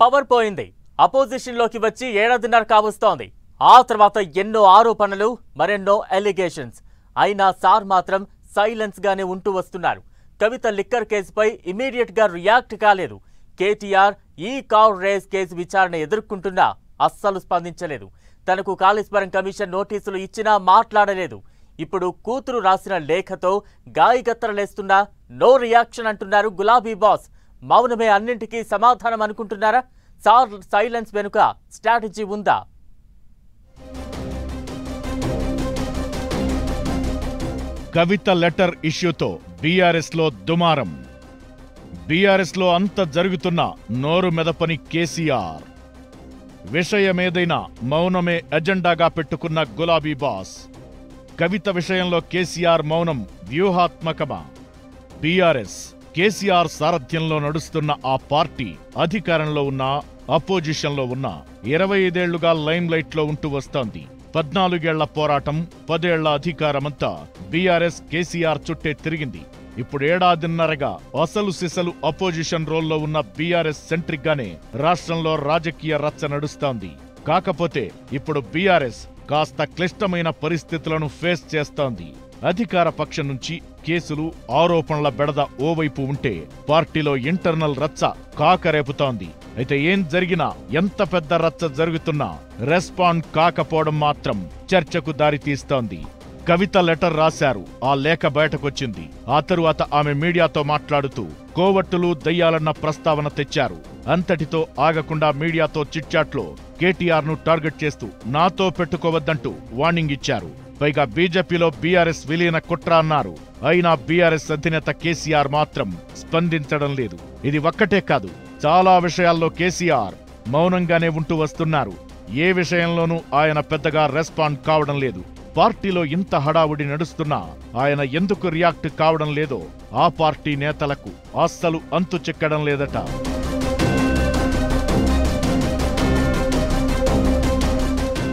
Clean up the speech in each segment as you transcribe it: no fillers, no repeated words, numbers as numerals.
Power పోయింది. అపోజిషన్లోకి వచ్చి ఏడాదిన్నర కావస్తోంది. ఆ తర్వాత ఎన్నో ఆరోపణలు, మరెన్నో ఎలిగేషన్స్. అయినా సార్ మాత్రం సైలెన్స్ గానే ఉంటూ వస్తున్నారు. కవిత లిక్కర్ కేసుపై ఇమీడియట్ గా రియాక్ట్ కాలేదు. కేటీఆర్ ఈ కార్ రేస్ కేసు విచారణ ఎదుర్కొంటున్నా అస్సలు స్పందించలేదు. తనకు కాళేశ్వరం కమిషన్ నోటీసులు ఇచ్చినా మాట్లాడలేదు. ఇప్పుడు కూతురు రాసిన లేఖతో గాయగత్తరలేస్తున్నా నో రియాక్షన్ అంటున్నారు గులాబీ బాస్. మౌనమే అన్నింటికీ సమాధానం అనుకుంటున్నారా? సార్ సైలెన్స్ వెనుక స్ట్రాటజీ ఉందా? కవిత లెటర్ ఇష్యూతో బీఆర్ఎస్ లో దుమారం. బీఆర్ఎస్ లో అంత జరుగుతున్న నోరు మెదపని కేసీఆర్. విషయమేదైనా మౌనమే ఎజెండాగా పెట్టుకున్న గులాబీ బాస్. కవిత విషయంలో కేసీఆర్ మౌనం వ్యూహాత్మకమా? బీఆర్ఎస్ కేసీఆర్ సారథ్యంలో నడుస్తున్న ఆ పార్టీ అధికారంలో ఉన్నా, అపోజిషన్లో ఉన్నా 25 ఏళ్లుగా లైమ్ లైట్ లో ఉంటూ వస్తోంది. 14 ఏళ్ల పోరాటం, 10 ఏళ్ల అధికారమంతా బీఆర్ఎస్ కేసీఆర్ చుట్టే తిరిగింది. ఇప్పుడు ఏడాదిన్నరగా అసలు సిసలు అపోజిషన్ రోల్లో ఉన్న బీఆర్ఎస్ సెంట్రిక్ గానే రాష్ట్రంలో రాజకీయ రచ్చ నడుస్తోంది. కాకపోతే ఇప్పుడు బీఆర్ఎస్ కాస్త క్లిష్టమైన పరిస్థితులను ఫేస్ చేస్తోంది. అధికార పక్షం నుంచి కేసులు, ఆరోపణల బెడద ఓవైపు ఉంటే పార్టీలో ఇంటర్నల్ రచ్చ కాకరేపుతోంది. అయితే ఏం జరిగినా, ఎంత పెద్ద రచ్చ జరుగుతున్నా రెస్పాండ్ కాకపోవడం మాత్రం చర్చకు దారితీస్తోంది. కవిత లెటర్ రాశారు. ఆ లేఖ బయటకొచ్చింది. ఆ తరువాత ఆమె మీడియాతో మాట్లాడుతూ కోవట్టులు, దయ్యాలన్న ప్రస్తావన తెచ్చారు. అంతటితో ఆగకుండా మీడియాతో చిట్చాట్లో కేటీఆర్ ను టార్గెట్ చేస్తూ నాతో పెట్టుకోవద్దంటూ వార్నింగ్ ఇచ్చారు. పైగా బీజేపీలో బీఆర్ఎస్ విలీన కుట్ర అన్నారు. అయినా బీఆర్ఎస్ అధినేత కేసీఆర్ మాత్రం స్పందించడం లేదు. ఇది ఒక్కటే కాదు, చాలా విషయాల్లో కేసీఆర్ మౌనంగానే ఉంటూ వస్తున్నారు. ఏ విషయంలోనూ ఆయన పెద్దగా రెస్పాండ్ కావడం లేదు. పార్టీలో ఇంత హడావుడి నడుస్తున్నా ఆయన ఎందుకు రియాక్ట్ కావడం లేదో ఆ పార్టీ నేతలకు అస్సలు అంతు చిక్కడం లేదట.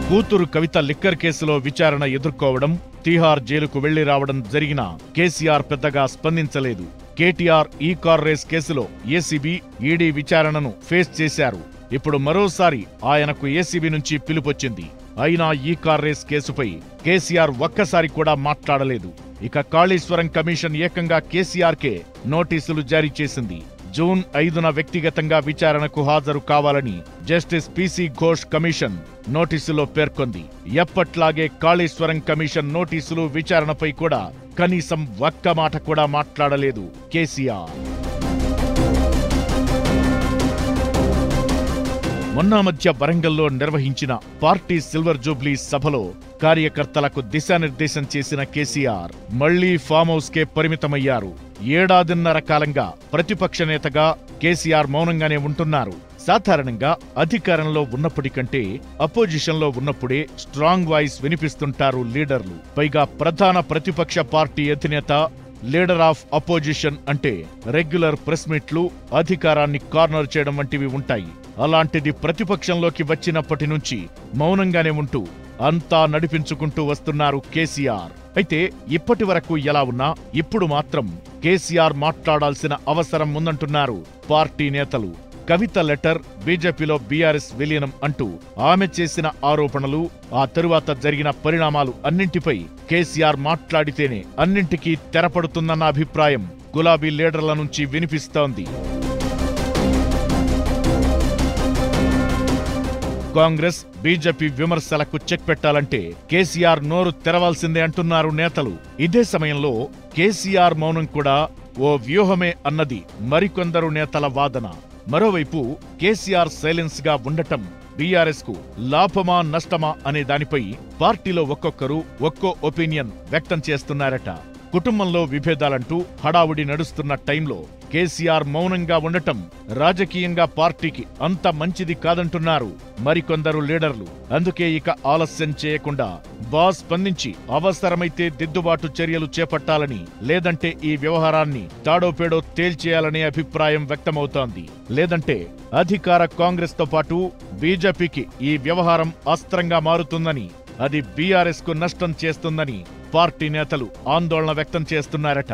కూతురు కవిత లిక్కర్ కేసులో విచారణ ఎదుర్కోవడం, తీహార్ జైలుకు వెళ్లి రావడం జరిగినా కేసీఆర్ పెద్దగా స్పందించలేదు. కేటీఆర్ ఈ కార్ రేస్ కేసులో ఏసీబీ, ఈడీ విచారణను ఫేస్ చేశారు. ఇప్పుడు మరోసారి ఆయనకు ఏసీబీ నుంచి పిలుపొచ్చింది. అయినా ఈ కార్ రేస్ కేసుపై కేసీఆర్ ఒక్కసారి కూడా మాట్లాడలేదు. ఇక కాళేశ్వరం కమిషన్ ఏకంగా కేసీఆర్కే నోటీసులు జారీ చేసింది. జూన్ 5న వ్యక్తిగతంగా విచారణకు హాజరు కావాలని జస్టిస్ పీసీ ఘోష్ కమిషన్ నోటీసులో పేర్కొంది. ఎప్పట్లాగే కాళేశ్వరం కమిషన్ నోటీసులు, విచారణపై కూడా కనీసం ఒక్క మాట కూడా మాట్లాడలేదు కేసీఆర్. మొన్న మధ్య వరంగల్లో నిర్వహించిన పార్టీ సిల్వర్ జూబ్లీ సభలో కార్యకర్తలకు దిశానిర్దేశం చేసిన కేసీఆర్ మళ్లీ ఫామ్ హౌస్ కే పరిమితమయ్యారు. ఏడాదిన్నర కాలంగా ప్రతిపక్ష నేతగా కేసీఆర్ మౌనంగానే ఉంటున్నారు. సాధారణంగా అధికారంలో ఉన్నప్పటికంటే అపోజిషన్లో ఉన్నప్పుడే స్ట్రాంగ్ వాయిస్ వినిపిస్తుంటారు లీడర్లు. పైగా ప్రధాన ప్రతిపక్ష పార్టీ అధినేత, లీడర్ ఆఫ్ అపోజిషన్ అంటే రెగ్యులర్ ప్రెస్ మీట్లు, అధికారాన్ని కార్నర్ చేయడం వంటివి ఉంటాయి. అలాంటిది ప్రతిపక్షంలోకి వచ్చినప్పటి నుంచి మౌనంగానే ఉంటూ అంతా నడిపించుకుంటూ వస్తున్నారు కేసీఆర్. అయితే ఇప్పటి వరకు ఎలా ఉన్నా ఇప్పుడు మాత్రం కేసీఆర్ మాట్లాడాల్సిన అవసరం ఉందంటున్నారు పార్టీ నేతలు. కవిత లెటర్, బీజేపీలో బీఆర్ఎస్ విలీనం అంటూ ఆమె చేసిన ఆరోపణలు, ఆ తరువాత జరిగిన పరిణామాలు అన్నింటిపై కేసీఆర్ మాట్లాడితేనే అన్నింటికీ తెరపడుతుందన్న అభిప్రాయం గులాబీ లీడర్ల నుంచి వినిపిస్తోంది. కాంగ్రెస్, బీజేపీ విమర్శలకు చెక్ పెట్టాలంటే కేసీఆర్ నోరు తెరవాల్సిందే అంటున్నారు నేతలు. ఇదే సమయంలో కేసీఆర్ మౌనం కూడా ఓ వ్యూహమే అన్నది మరికొందరు నేతల వాదన. మరోవైపు కేసీఆర్ సైలెన్స్ గా ఉండటం బీఆర్ఎస్ కు లాభమా నష్టమా అనే దానిపై పార్టీలో ఒక్కొక్కరు ఒక్కో ఒపీనియన్ వ్యక్తం చేస్తున్నారట. కుటుంబంలో విభేదాలంటూ హడావుడి నడుస్తున్న టైంలో కేసీఆర్ మౌనంగా ఉండటం రాజకీయంగా పార్టీకి అంత మంచిది కాదంటున్నారు మరికొందరు లీడర్లు. అందుకే ఇక ఆలస్యం చేయకుండా బాస్ స్పందించి అవసరమైతే దిద్దుబాటు చర్యలు చేపట్టాలని, లేదంటే ఈ వ్యవహారాన్ని తాడోపేడో తేల్చేయాలనే అభిప్రాయం వ్యక్తమవుతోంది. లేదంటే అధికార కాంగ్రెస్ తో పాటు బీజేపీకి ఈ వ్యవహారం అస్త్రంగా మారుతుందని, అది బీఆర్ఎస్ కు నష్టం చేస్తుందని పార్టీ నేతలు ఆందోళన వ్యక్తం చేస్తున్నారట.